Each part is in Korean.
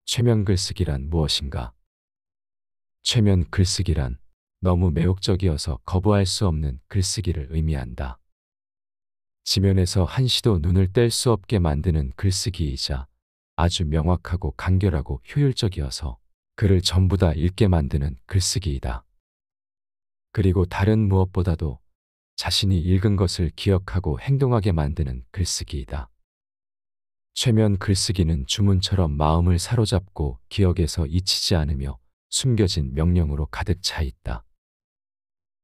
최면 글쓰기란 무엇인가? 최면 글쓰기란 너무 매혹적이어서 거부할 수 없는 글쓰기를 의미한다. 지면에서 한시도 눈을 뗄 수 없게 만드는 글쓰기이자 아주 명확하고 간결하고 효율적이어서 글을 전부 다 읽게 만드는 글쓰기이다. 그리고 다른 무엇보다도 자신이 읽은 것을 기억하고 행동하게 만드는 글쓰기이다. 최면 글쓰기는 주문처럼 마음을 사로잡고 기억에서 잊히지 않으며 숨겨진 명령으로 가득 차 있다.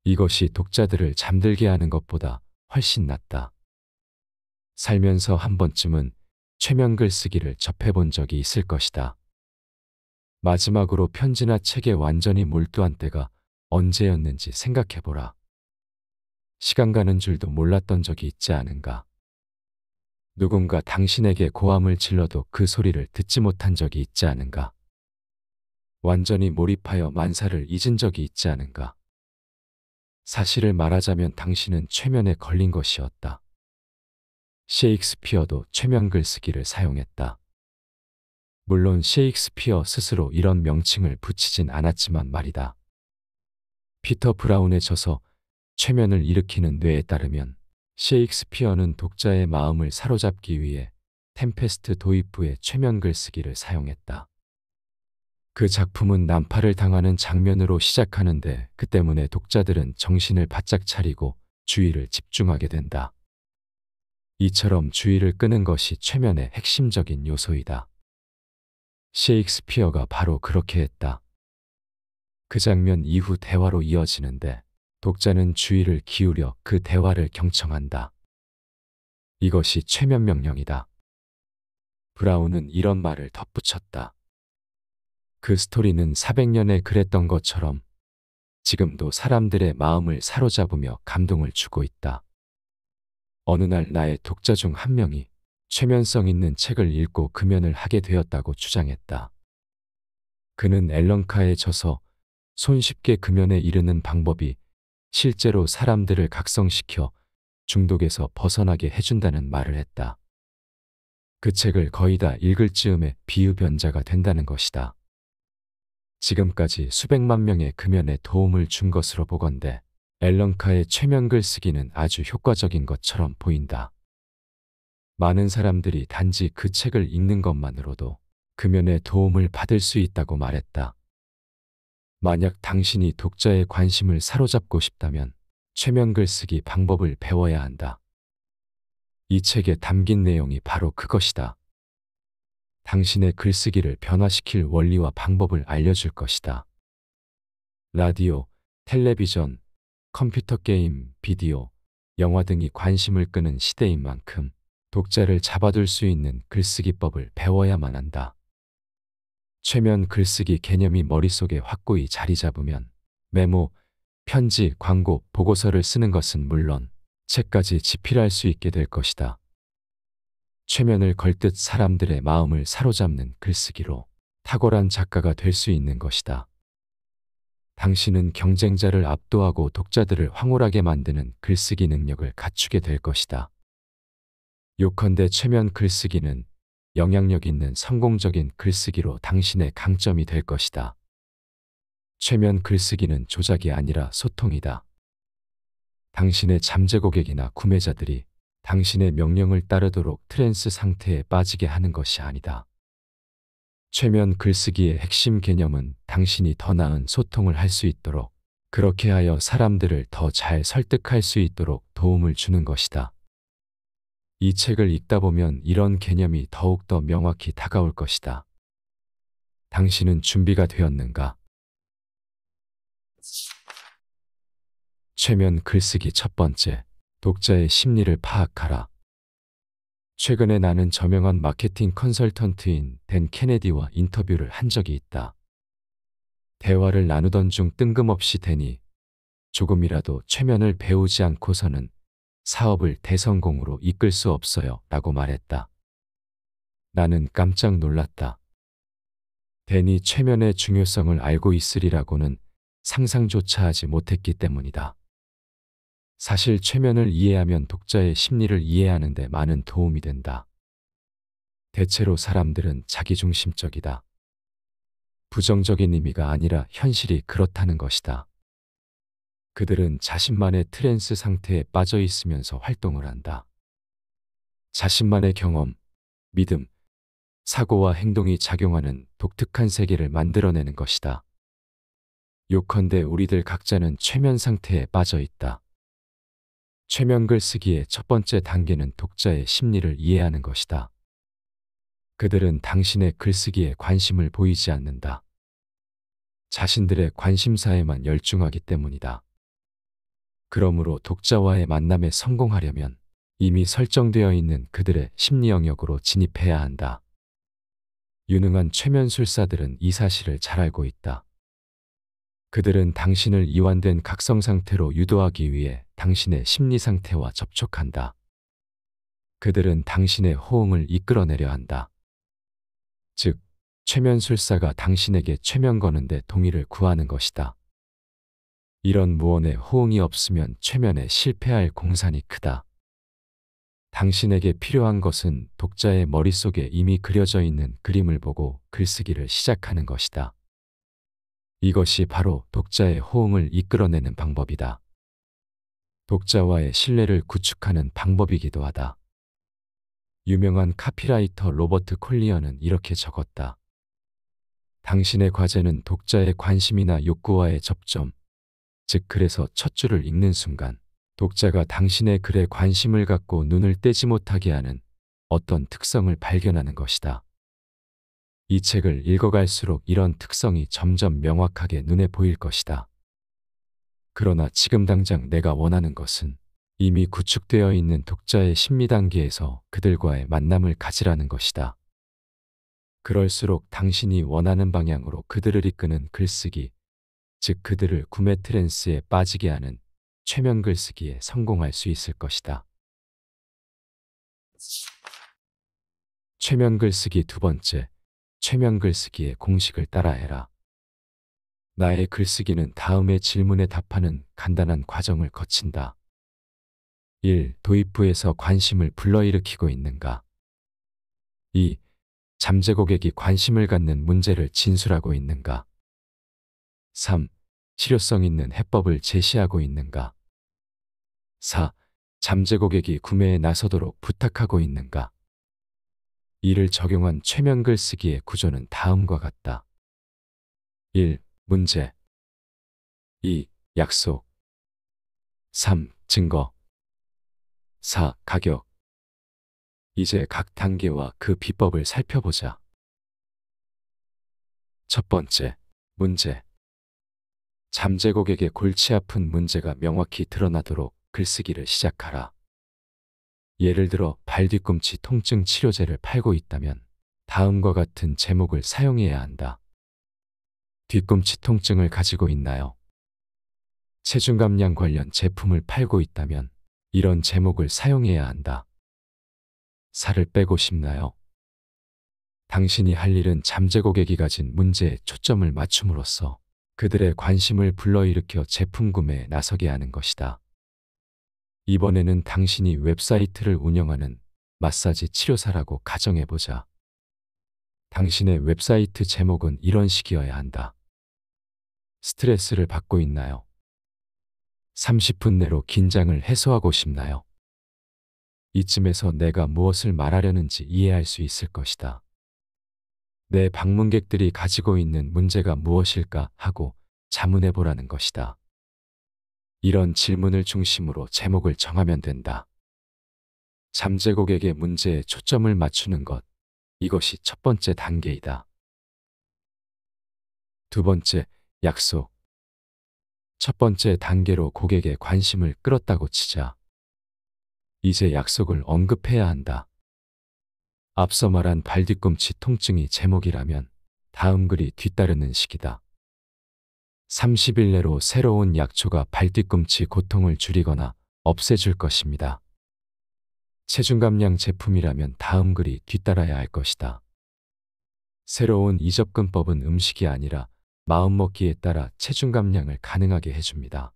이것이 독자들을 잠들게 하는 것보다 훨씬 낫다. 살면서 한 번쯤은 최면 글쓰기를 접해본 적이 있을 것이다. 마지막으로 편지나 책에 완전히 몰두한 때가 언제였는지 생각해보라. 시간 가는 줄도 몰랐던 적이 있지 않은가? 누군가 당신에게 고함을 질러도 그 소리를 듣지 못한 적이 있지 않은가? 완전히 몰입하여 만사를 잊은 적이 있지 않은가? 사실을 말하자면 당신은 최면에 걸린 것이었다. 셰익스피어도 최면 글쓰기를 사용했다. 물론 셰익스피어 스스로 이런 명칭을 붙이진 않았지만 말이다. 피터 브라운의 저서 최면을 일으키는 뇌에 따르면 셰익스피어는 독자의 마음을 사로잡기 위해 템페스트 도입 후에 최면 글쓰기를 사용했다. 그 작품은 난파를 당하는 장면으로 시작하는데 그 때문에 독자들은 정신을 바짝 차리고 주의를 집중하게 된다. 이처럼 주의를 끄는 것이 최면의 핵심적인 요소이다. 셰익스피어가 바로 그렇게 했다. 그 장면 이후 대화로 이어지는데 독자는 주의를 기울여 그 대화를 경청한다. 이것이 최면 명령이다. 브라운은 이런 말을 덧붙였다. 그 스토리는 400년에 그랬던 것처럼 지금도 사람들의 마음을 사로잡으며 감동을 주고 있다. 어느 날 나의 독자 중 한 명이 최면성 있는 책을 읽고 금연을 하게 되었다고 주장했다. 그는 앨런카의 저서 손쉽게 금연에 이르는 방법이 실제로 사람들을 각성시켜 중독에서 벗어나게 해준다는 말을 했다. 그 책을 거의 다 읽을 즈음에 비흡연자가 된다는 것이다. 지금까지 수백만 명의 금연에 도움을 준 것으로 보건대 앨런카의 최면 글쓰기는 아주 효과적인 것처럼 보인다. 많은 사람들이 단지 그 책을 읽는 것만으로도 금연에 도움을 받을 수 있다고 말했다. 만약 당신이 독자의 관심을 사로잡고 싶다면 최면 글쓰기 방법을 배워야 한다. 이 책에 담긴 내용이 바로 그것이다. 당신의 글쓰기를 변화시킬 원리와 방법을 알려줄 것이다. 라디오, 텔레비전, 컴퓨터 게임, 비디오, 영화 등이 관심을 끄는 시대인 만큼 독자를 잡아둘 수 있는 글쓰기법을 배워야만 한다. 최면 글쓰기 개념이 머릿속에 확고히 자리 잡으면 메모, 편지, 광고, 보고서를 쓰는 것은 물론 책까지 집필할 수 있게 될 것이다. 최면을 걸듯 사람들의 마음을 사로잡는 글쓰기로 탁월한 작가가 될 수 있는 것이다. 당신은 경쟁자를 압도하고 독자들을 황홀하게 만드는 글쓰기 능력을 갖추게 될 것이다. 요컨대 최면 글쓰기는 영향력 있는 성공적인 글쓰기로 당신의 강점이 될 것이다. 최면 글쓰기는 조작이 아니라 소통이다. 당신의 잠재 고객이나 구매자들이 당신의 명령을 따르도록 트랜스 상태에 빠지게 하는 것이 아니다. 최면 글쓰기의 핵심 개념은 당신이 더 나은 소통을 할 수 있도록, 그렇게 하여 사람들을 더 잘 설득할 수 있도록 도움을 주는 것이다. 이 책을 읽다 보면 이런 개념이 더욱더 명확히 다가올 것이다. 당신은 준비가 되었는가? 최면 글쓰기 첫 번째, 독자의 심리를 파악하라. 최근에 나는 저명한 마케팅 컨설턴트인 댄 케네디와 인터뷰를 한 적이 있다. 대화를 나누던 중 뜬금없이 댄이 조금이라도 최면을 배우지 않고서는 사업을 대성공으로 이끌 수 없어요 라고 말했다. 나는 깜짝 놀랐다. 댄이 최면의 중요성을 알고 있으리라고는 상상조차 하지 못했기 때문이다. 사실 최면을 이해하면 독자의 심리를 이해하는 데 많은 도움이 된다. 대체로 사람들은 자기중심적이다. 부정적인 의미가 아니라 현실이 그렇다는 것이다. 그들은 자신만의 트랜스 상태에 빠져 있으면서 활동을 한다. 자신만의 경험, 믿음, 사고와 행동이 작용하는 독특한 세계를 만들어내는 것이다. 요컨대 우리들 각자는 최면 상태에 빠져 있다. 최면 글쓰기의 첫 번째 단계는 독자의 심리를 이해하는 것이다. 그들은 당신의 글쓰기에 관심을 보이지 않는다. 자신들의 관심사에만 열중하기 때문이다. 그러므로 독자와의 만남에 성공하려면 이미 설정되어 있는 그들의 심리 영역으로 진입해야 한다. 유능한 최면술사들은 이 사실을 잘 알고 있다. 그들은 당신을 이완된 각성 상태로 유도하기 위해 당신의 심리 상태와 접촉한다. 그들은 당신의 호응을 이끌어내려 한다. 즉, 최면술사가 당신에게 최면 거는데 동의를 구하는 것이다. 이런 무언의 호응이 없으면 최면에 실패할 공산이 크다. 당신에게 필요한 것은 독자의 머릿속에 이미 그려져 있는 그림을 보고 글쓰기를 시작하는 것이다. 이것이 바로 독자의 호응을 이끌어내는 방법이다. 독자와의 신뢰를 구축하는 방법이기도 하다. 유명한 카피라이터 로버트 콜리어는 이렇게 적었다. 당신의 과제는 독자의 관심이나 욕구와의 접점, 즉 그래서 첫 줄을 읽는 순간 독자가 당신의 글에 관심을 갖고 눈을 떼지 못하게 하는 어떤 특성을 발견하는 것이다. 이 책을 읽어갈수록 이런 특성이 점점 명확하게 눈에 보일 것이다. 그러나 지금 당장 내가 원하는 것은 이미 구축되어 있는 독자의 심리 단계에서 그들과의 만남을 가지라는 것이다. 그럴수록 당신이 원하는 방향으로 그들을 이끄는 글쓰기, 즉 그들을 구매 트랜스에 빠지게 하는 최면 글쓰기에 성공할 수 있을 것이다. 최면 글쓰기 두 번째, 최면 글쓰기의 공식을 따라해라. 나의 글쓰기는 다음의 질문에 답하는 간단한 과정을 거친다. 1. 도입부에서 관심을 불러일으키고 있는가? 2. 잠재 고객이 관심을 갖는 문제를 진술하고 있는가? 3. 실효성 있는 해법을 제시하고 있는가? 4. 잠재 고객이 구매에 나서도록 부탁하고 있는가? 이를 적용한 최면 글쓰기의 구조는 다음과 같다. 1. 문제 2. 약속 3. 증거 4. 가격. 이제 각 단계와 그 비법을 살펴보자. 첫 번째, 문제. 잠재 고객의 골치 아픈 문제가 명확히 드러나도록 글쓰기를 시작하라. 예를 들어 발 뒤꿈치 통증 치료제를 팔고 있다면 다음과 같은 제목을 사용해야 한다. 뒤꿈치 통증을 가지고 있나요? 체중 감량 관련 제품을 팔고 있다면 이런 제목을 사용해야 한다. 살을 빼고 싶나요? 당신이 할 일은 잠재 고객이 가진 문제에 초점을 맞춤으로써 그들의 관심을 불러일으켜 제품 구매에 나서게 하는 것이다. 이번에는 당신이 웹사이트를 운영하는 마사지 치료사라고 가정해보자. 당신의 웹사이트 제목은 이런 식이어야 한다. 스트레스를 받고 있나요? 30분 내로 긴장을 해소하고 싶나요? 이쯤에서 내가 무엇을 말하려는지 이해할 수 있을 것이다. 내 방문객들이 가지고 있는 문제가 무엇일까 하고 자문해보라는 것이다. 이런 질문을 중심으로 제목을 정하면 된다. 잠재 고객의 문제에 초점을 맞추는 것, 이것이 첫 번째 단계이다. 두 번째, 약속. 첫 번째 단계로 고객의 관심을 끌었다고 치자. 이제 약속을 언급해야 한다. 앞서 말한 발뒤꿈치 통증이 제목이라면 다음 글이 뒤따르는 식이다. 30일 내로 새로운 약초가 발뒤꿈치 고통을 줄이거나 없애줄 것입니다. 체중 감량 제품이라면 다음 글이 뒤따라야 할 것이다. 새로운 이접근법은 음식이 아니라 마음먹기에 따라 체중 감량을 가능하게 해줍니다.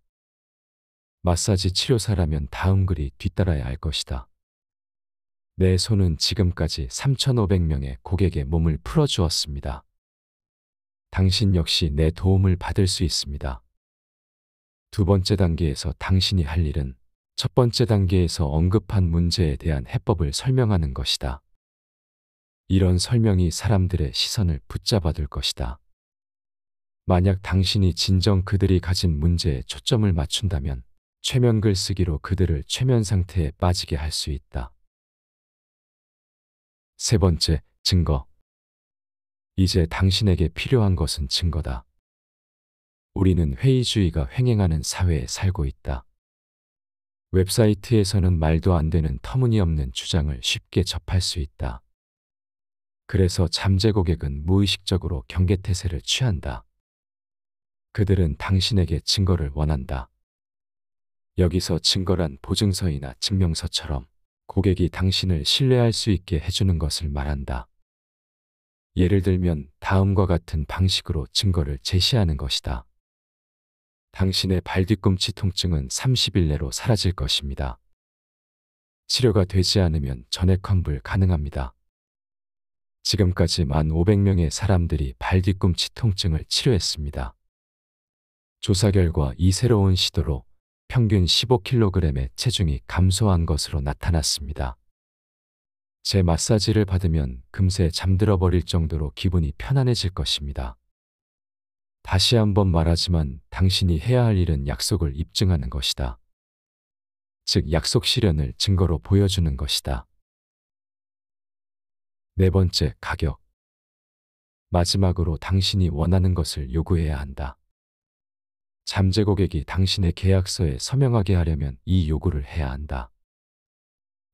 마사지 치료사라면 다음 글이 뒤따라야 할 것이다. 내 손은 지금까지 3,500명의 고객의 몸을 풀어주었습니다. 당신 역시 내 도움을 받을 수 있습니다. 두 번째 단계에서 당신이 할 일은 첫 번째 단계에서 언급한 문제에 대한 해법을 설명하는 것이다. 이런 설명이 사람들의 시선을 붙잡아둘 것이다. 만약 당신이 진정 그들이 가진 문제에 초점을 맞춘다면 최면 글쓰기로 그들을 최면 상태에 빠지게 할 수 있다. 세 번째, 증거. 이제 당신에게 필요한 것은 증거다. 우리는 회의주의가 횡행하는 사회에 살고 있다. 웹사이트에서는 말도 안 되는 터무니없는 주장을 쉽게 접할 수 있다. 그래서 잠재 고객은 무의식적으로 경계태세를 취한다. 그들은 당신에게 증거를 원한다. 여기서 증거란 보증서이나 증명서처럼 고객이 당신을 신뢰할 수 있게 해주는 것을 말한다. 예를 들면 다음과 같은 방식으로 증거를 제시하는 것이다. 당신의 발뒤꿈치 통증은 30일 내로 사라질 것입니다. 치료가 되지 않으면 전액 환불 가능합니다. 지금까지 1,500명의 사람들이 발뒤꿈치 통증을 치료했습니다. 조사 결과 이 새로운 시도로 평균 15kg의 체중이 감소한 것으로 나타났습니다. 제 마사지를 받으면 금세 잠들어 버릴 정도로 기분이 편안해질 것입니다. 다시 한번 말하지만 당신이 해야 할 일은 약속을 입증하는 것이다. 즉, 약속 실현을 증거로 보여주는 것이다. 네 번째, 가격. 마지막으로 당신이 원하는 것을 요구해야 한다. 잠재 고객이 당신의 계약서에 서명하게 하려면 이 요구를 해야 한다.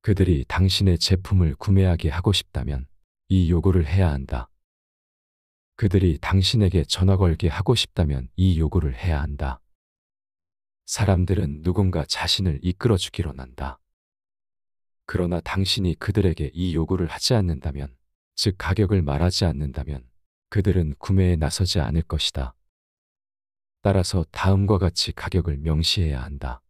그들이 당신의 제품을 구매하게 하고 싶다면 이 요구를 해야 한다. 그들이 당신에게 전화 걸게 하고 싶다면 이 요구를 해야 한다. 사람들은 누군가 자신을 이끌어주기로 한다. 그러나 당신이 그들에게 이 요구를 하지 않는다면, 즉 가격을 말하지 않는다면 그들은 구매에 나서지 않을 것이다. 따라서 다음과 같이 가격을 명시해야 한다.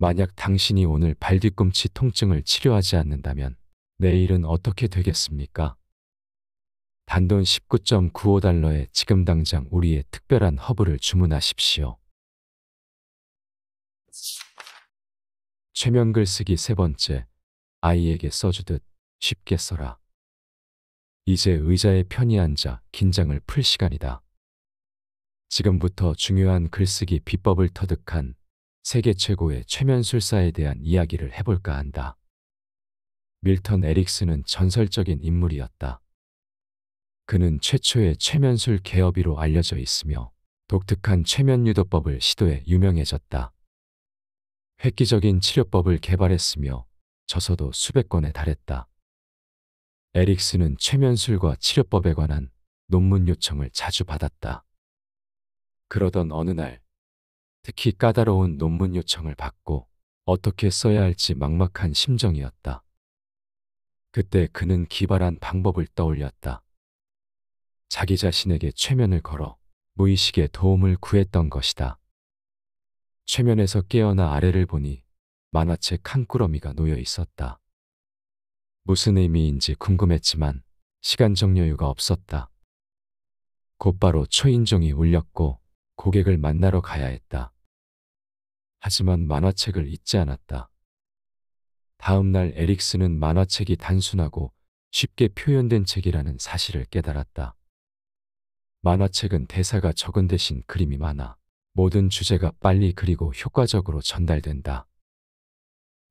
만약 당신이 오늘 발뒤꿈치 통증을 치료하지 않는다면 내일은 어떻게 되겠습니까? 단돈 19.95달러에 지금 당장 우리의 특별한 허브를 주문하십시오. 최면 글쓰기 세 번째, 아이에게 써주듯 쉽게 써라. 이제 의자에 편히 앉아 긴장을 풀 시간이다. 지금부터 중요한 글쓰기 비법을 터득한 세계 최고의 최면술사에 대한 이야기를 해볼까 한다. 밀턴 에릭슨은 전설적인 인물이었다. 그는 최초의 최면술 개업이로 알려져 있으며 독특한 최면 유도법을 시도해 유명해졌다. 획기적인 치료법을 개발했으며 저서도 수백 권에 달했다. 에릭슨은 최면술과 치료법에 관한 논문 요청을 자주 받았다. 그러던 어느 날, 특히 까다로운 논문 요청을 받고 어떻게 써야 할지 막막한 심정이었다. 그때 그는 기발한 방법을 떠올렸다. 자기 자신에게 최면을 걸어 무의식의 도움을 구했던 것이다. 최면에서 깨어나 아래를 보니 만화책 한 꾸러미가 놓여 있었다. 무슨 의미인지 궁금했지만 시간적 여유가 없었다. 곧바로 초인종이 울렸고 고객을 만나러 가야 했다. 하지만 만화책을 잊지 않았다. 다음 날 에릭슨은 만화책이 단순하고 쉽게 표현된 책이라는 사실을 깨달았다. 만화책은 대사가 적은 대신 그림이 많아 모든 주제가 빨리 그리고 효과적으로 전달된다.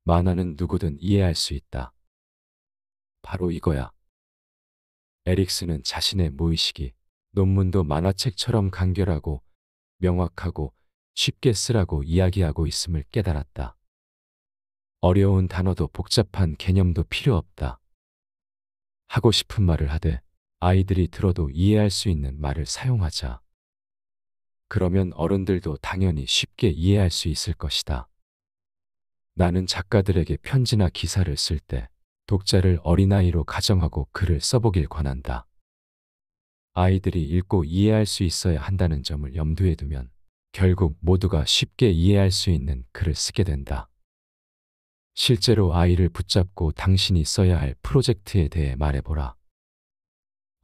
만화는 누구든 이해할 수 있다. 바로 이거야. 에릭슨은 자신의 무의식이 논문도 만화책처럼 간결하고 명확하고 쉽게 쓰라고 이야기하고 있음을 깨달았다. 어려운 단어도 복잡한 개념도 필요 없다. 하고 싶은 말을 하되 아이들이 들어도 이해할 수 있는 말을 사용하자. 그러면 어른들도 당연히 쉽게 이해할 수 있을 것이다. 나는 작가들에게 편지나 기사를 쓸 때 독자를 어린아이로 가정하고 글을 써보길 권한다. 아이들이 읽고 이해할 수 있어야 한다는 점을 염두에 두면 결국 모두가 쉽게 이해할 수 있는 글을 쓰게 된다. 실제로 아이를 붙잡고 당신이 써야 할 프로젝트에 대해 말해보라.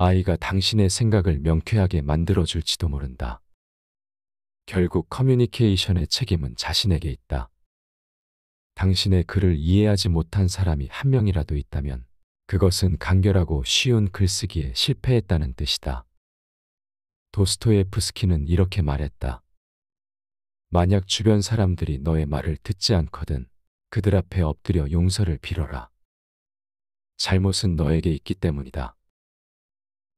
아이가 당신의 생각을 명쾌하게 만들어줄지도 모른다. 결국 커뮤니케이션의 책임은 자신에게 있다. 당신의 글을 이해하지 못한 사람이 한 명이라도 있다면 그것은 간결하고 쉬운 글쓰기에 실패했다는 뜻이다. 도스토예프스키는 이렇게 말했다. 만약 주변 사람들이 너의 말을 듣지 않거든 그들 앞에 엎드려 용서를 빌어라. 잘못은 너에게 있기 때문이다.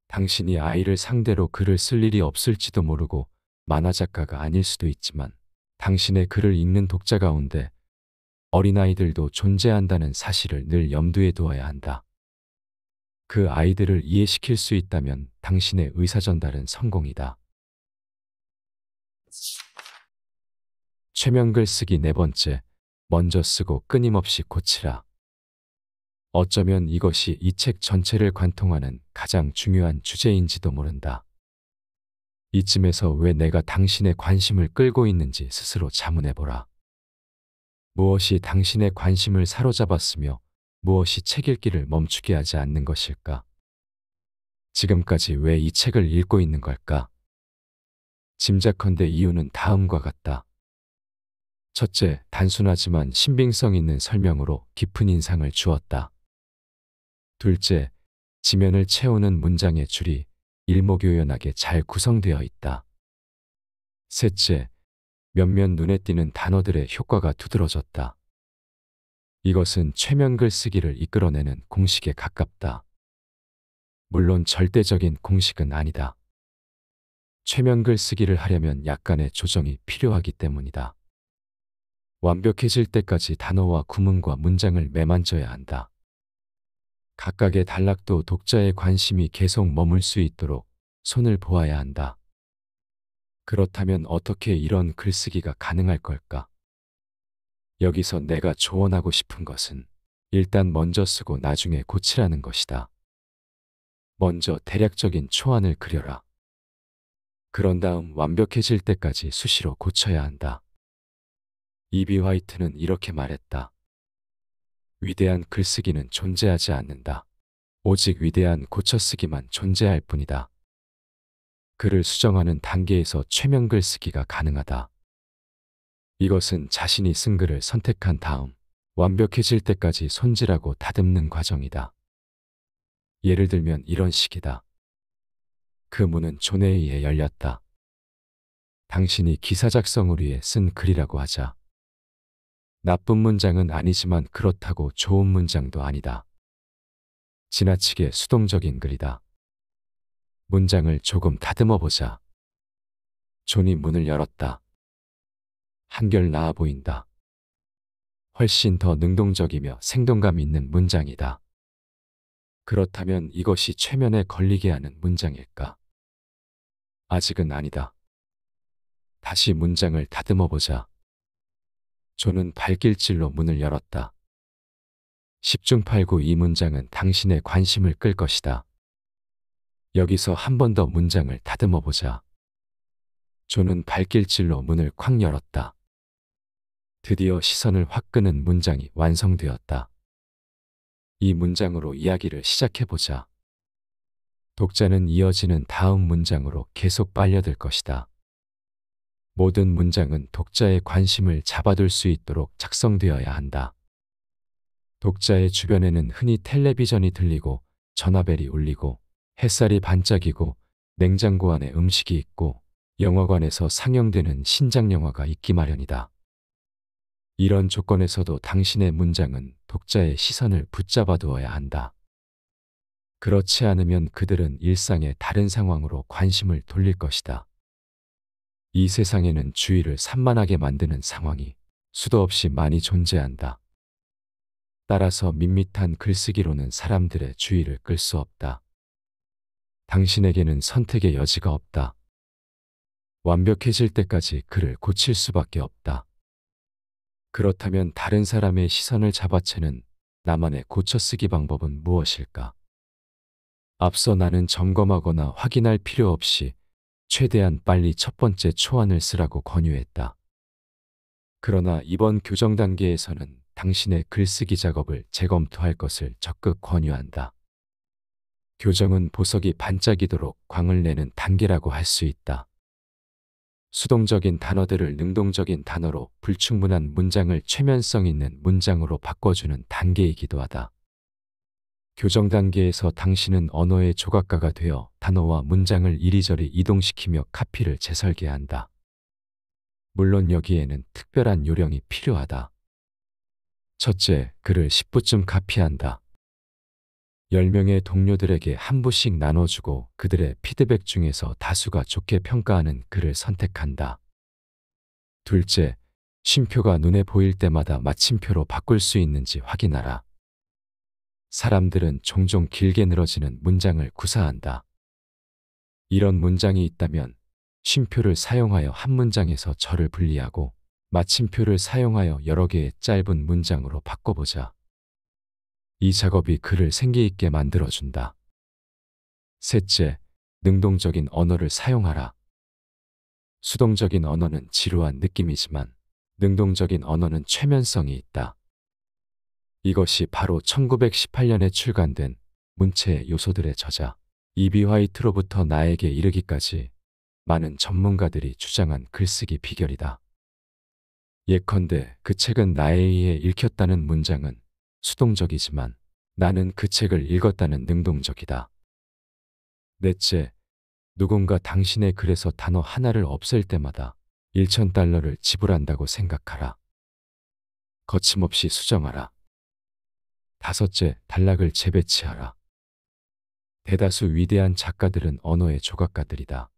당신이 아이를 상대로 글을 쓸 일이 없을지도 모르고 만화작가가 아닐 수도 있지만 당신의 글을 읽는 독자 가운데 어린아이들도 존재한다는 사실을 늘 염두에 두어야 한다. 그 아이들을 이해시킬 수 있다면 당신의 의사전달은 성공이다. 최면글 쓰기 네 번째, 먼저 쓰고 끊임없이 고치라. 어쩌면 이것이 이 책 전체를 관통하는 가장 중요한 주제인지도 모른다. 이쯤에서 왜 내가 당신의 관심을 끌고 있는지 스스로 자문해보라. 무엇이 당신의 관심을 사로잡았으며 무엇이 책 읽기를 멈추게 하지 않는 것일까? 지금까지 왜 이 책을 읽고 있는 걸까? 짐작컨대 이유는 다음과 같다. 첫째, 단순하지만 신빙성 있는 설명으로 깊은 인상을 주었다. 둘째, 지면을 채우는 문장의 줄이 일목요연하게 잘 구성되어 있다. 셋째, 몇몇 눈에 띄는 단어들의 효과가 두드러졌다. 이것은 최면글 쓰기를 이끌어내는 공식에 가깝다. 물론 절대적인 공식은 아니다. 최면글 쓰기를 하려면 약간의 조정이 필요하기 때문이다. 완벽해질 때까지 단어와 구문과 문장을 매만져야 한다. 각각의 단락도 독자의 관심이 계속 머물 수 있도록 손을 보아야 한다. 그렇다면 어떻게 이런 글쓰기가 가능할 걸까? 여기서 내가 조언하고 싶은 것은 일단 먼저 쓰고 나중에 고치라는 것이다. 먼저 대략적인 초안을 그려라. 그런 다음 완벽해질 때까지 수시로 고쳐야 한다. 이비 화이트는 이렇게 말했다. 위대한 글쓰기는 존재하지 않는다. 오직 위대한 고쳐쓰기만 존재할 뿐이다. 글을 수정하는 단계에서 최면 글쓰기가 가능하다. 이것은 자신이 쓴 글을 선택한 다음 완벽해질 때까지 손질하고 다듬는 과정이다. 예를 들면 이런 식이다. 그 문은 존에 의해 열렸다. 당신이 기사 작성을 위해 쓴 글이라고 하자. 나쁜 문장은 아니지만 그렇다고 좋은 문장도 아니다. 지나치게 수동적인 글이다. 문장을 조금 다듬어 보자. 존이 문을 열었다. 한결 나아 보인다. 훨씬 더 능동적이며 생동감 있는 문장이다. 그렇다면 이것이 최면에 걸리게 하는 문장일까? 아직은 아니다. 다시 문장을 다듬어 보자. 존은 발길질로 문을 열었다. 10중 8구 이 문장은 당신의 관심을 끌 것이다. 여기서 한 번 더 문장을 다듬어 보자. 존은 발길질로 문을 콱 열었다. 드디어 시선을 확 끄는 문장이 완성되었다. 이 문장으로 이야기를 시작해 보자. 독자는 이어지는 다음 문장으로 계속 빨려들 것이다. 모든 문장은 독자의 관심을 잡아둘 수 있도록 작성되어야 한다. 독자의 주변에는 흔히 텔레비전이 들리고 전화벨이 울리고 햇살이 반짝이고 냉장고 안에 음식이 있고 영화관에서 상영되는 신작 영화가 있기 마련이다. 이런 조건에서도 당신의 문장은 독자의 시선을 붙잡아 두어야 한다. 그렇지 않으면 그들은 일상의 다른 상황으로 관심을 돌릴 것이다. 이 세상에는 주의를 산만하게 만드는 상황이 수도 없이 많이 존재한다. 따라서 밋밋한 글쓰기로는 사람들의 주의를 끌 수 없다. 당신에게는 선택의 여지가 없다. 완벽해질 때까지 글을 고칠 수밖에 없다. 그렇다면 다른 사람의 시선을 잡아채는 나만의 고쳐쓰기 방법은 무엇일까? 앞서 나는 점검하거나 확인할 필요 없이 최대한 빨리 첫 번째 초안을 쓰라고 권유했다. 그러나 이번 교정 단계에서는 당신의 글쓰기 작업을 재검토할 것을 적극 권유한다. 교정은 보석이 반짝이도록 광을 내는 단계라고 할 수 있다. 수동적인 단어들을 능동적인 단어로 불충분한 문장을 최면성 있는 문장으로 바꿔주는 단계이기도 하다. 교정 단계에서 당신은 언어의 조각가가 되어 단어와 문장을 이리저리 이동시키며 카피를 재설계한다. 물론 여기에는 특별한 요령이 필요하다. 첫째, 글을 10부쯤 카피한다. 10명의 동료들에게 한 부씩 나눠주고 그들의 피드백 중에서 다수가 좋게 평가하는 글을 선택한다. 둘째, 쉼표가 눈에 보일 때마다 마침표로 바꿀 수 있는지 확인하라. 사람들은 종종 길게 늘어지는 문장을 구사한다. 이런 문장이 있다면 쉼표를 사용하여 한 문장에서 절을 분리하고 마침표를 사용하여 여러 개의 짧은 문장으로 바꿔보자. 이 작업이 글을 생기 있게 만들어준다. 셋째, 능동적인 언어를 사용하라. 수동적인 언어는 지루한 느낌이지만 능동적인 언어는 최면성이 있다. 이것이 바로 1918년에 출간된 문체의 요소들의 저자 이비 화이트로부터 나에게 이르기까지 많은 전문가들이 주장한 글쓰기 비결이다. 예컨대 그 책은 나에 의해 읽혔다는 문장은 수동적이지만 나는 그 책을 읽었다는 능동적이다. 넷째, 누군가 당신의 글에서 단어 하나를 없앨 때마다 $1,000를 지불한다고 생각하라. 거침없이 수정하라. 다섯째, 단락을 재배치하라. 대다수 위대한 작가들은 언어의 조각가들이다.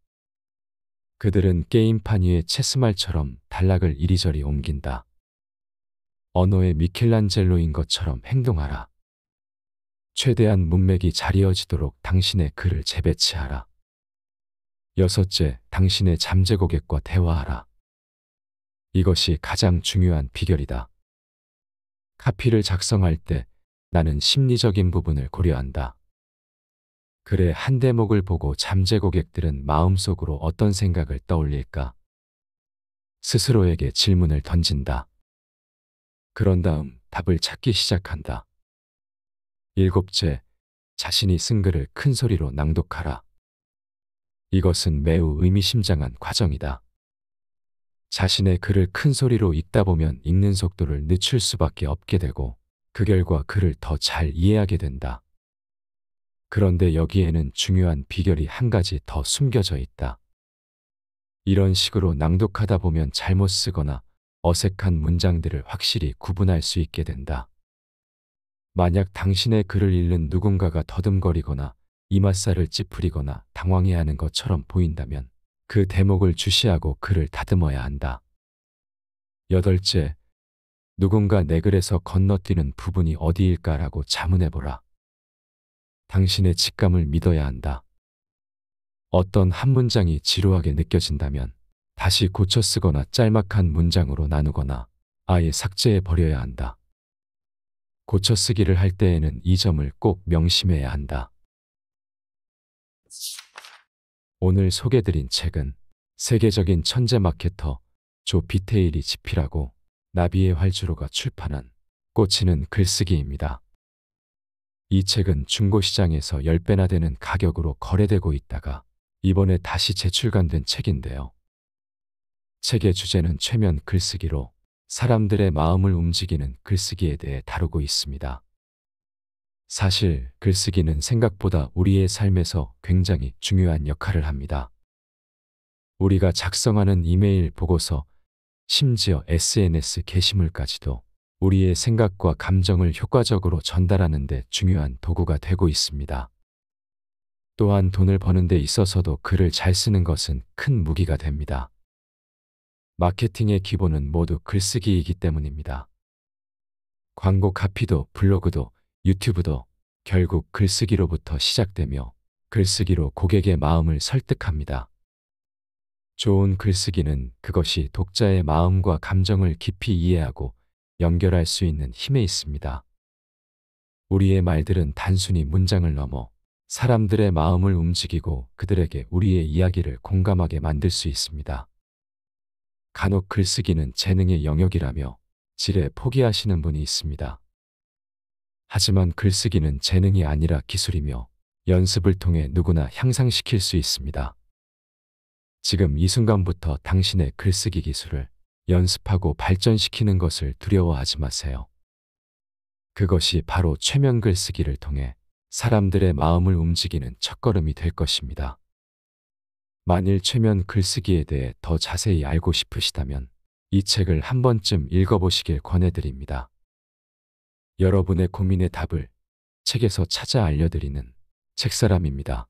그들은 게임판 위의 체스말처럼 단락을 이리저리 옮긴다. 언어의 미켈란젤로인 것처럼 행동하라. 최대한 문맥이 잘 이어지도록 당신의 글을 재배치하라. 여섯째, 당신의 잠재 고객과 대화하라. 이것이 가장 중요한 비결이다. 카피를 작성할 때 나는 심리적인 부분을 고려한다. 글의 한 대목을 보고 잠재 고객들은 마음속으로 어떤 생각을 떠올릴까? 스스로에게 질문을 던진다. 그런 다음 답을 찾기 시작한다. 일곱째, 자신이 쓴 글을 큰 소리로 낭독하라. 이것은 매우 의미심장한 과정이다. 자신의 글을 큰 소리로 읽다 보면 읽는 속도를 늦출 수밖에 없게 되고 그 결과 글을 더 잘 이해하게 된다. 그런데 여기에는 중요한 비결이 한 가지 더 숨겨져 있다. 이런 식으로 낭독하다 보면 잘못 쓰거나 어색한 문장들을 확실히 구분할 수 있게 된다. 만약 당신의 글을 읽는 누군가가 더듬거리거나 이맛살을 찌푸리거나 당황해하는 것처럼 보인다면 그 대목을 주시하고 글을 다듬어야 한다. 여덟째, 누군가 내 글에서 건너뛰는 부분이 어디일까라고 자문해보라. 당신의 직감을 믿어야 한다. 어떤 한 문장이 지루하게 느껴진다면 다시 고쳐 쓰거나 짤막한 문장으로 나누거나 아예 삭제해버려야 한다. 고쳐 쓰기를 할 때에는 이 점을 꼭 명심해야 한다. 오늘 소개드린 책은 세계적인 천재 마케터 조 비테일이 집필하고 나비의 활주로가 출판한 꽂히는 글쓰기입니다. 이 책은 중고시장에서 10배나 되는 가격으로 거래되고 있다가 이번에 다시 재출간된 책인데요. 책의 주제는 최면 글쓰기로 사람들의 마음을 움직이는 글쓰기에 대해 다루고 있습니다. 사실 글쓰기는 생각보다 우리의 삶에서 굉장히 중요한 역할을 합니다. 우리가 작성하는 이메일 보고서, 심지어 SNS 게시물까지도 우리의 생각과 감정을 효과적으로 전달하는 데 중요한 도구가 되고 있습니다. 또한 돈을 버는 데 있어서도 글을 잘 쓰는 것은 큰 무기가 됩니다. 마케팅의 기본은 모두 글쓰기이기 때문입니다. 광고 카피도 블로그도 유튜브도 결국 글쓰기로부터 시작되며 글쓰기로 고객의 마음을 설득합니다. 좋은 글쓰기는 그것이 독자의 마음과 감정을 깊이 이해하고 연결할 수 있는 힘에 있습니다. 우리의 말들은 단순히 문장을 넘어 사람들의 마음을 움직이고 그들에게 우리의 이야기를 공감하게 만들 수 있습니다. 간혹 글쓰기는 재능의 영역이라며 지레 포기하시는 분이 있습니다. 하지만 글쓰기는 재능이 아니라 기술이며 연습을 통해 누구나 향상시킬 수 있습니다. 지금 이 순간부터 당신의 글쓰기 기술을 연습하고 발전시키는 것을 두려워하지 마세요. 그것이 바로 최면 글쓰기를 통해 사람들의 마음을 움직이는 첫걸음이 될 것입니다. 만일 최면 글쓰기에 대해 더 자세히 알고 싶으시다면 이 책을 한 번쯤 읽어보시길 권해드립니다. 여러분의 고민의 답을 책에서 찾아 알려드리는 책사람입니다.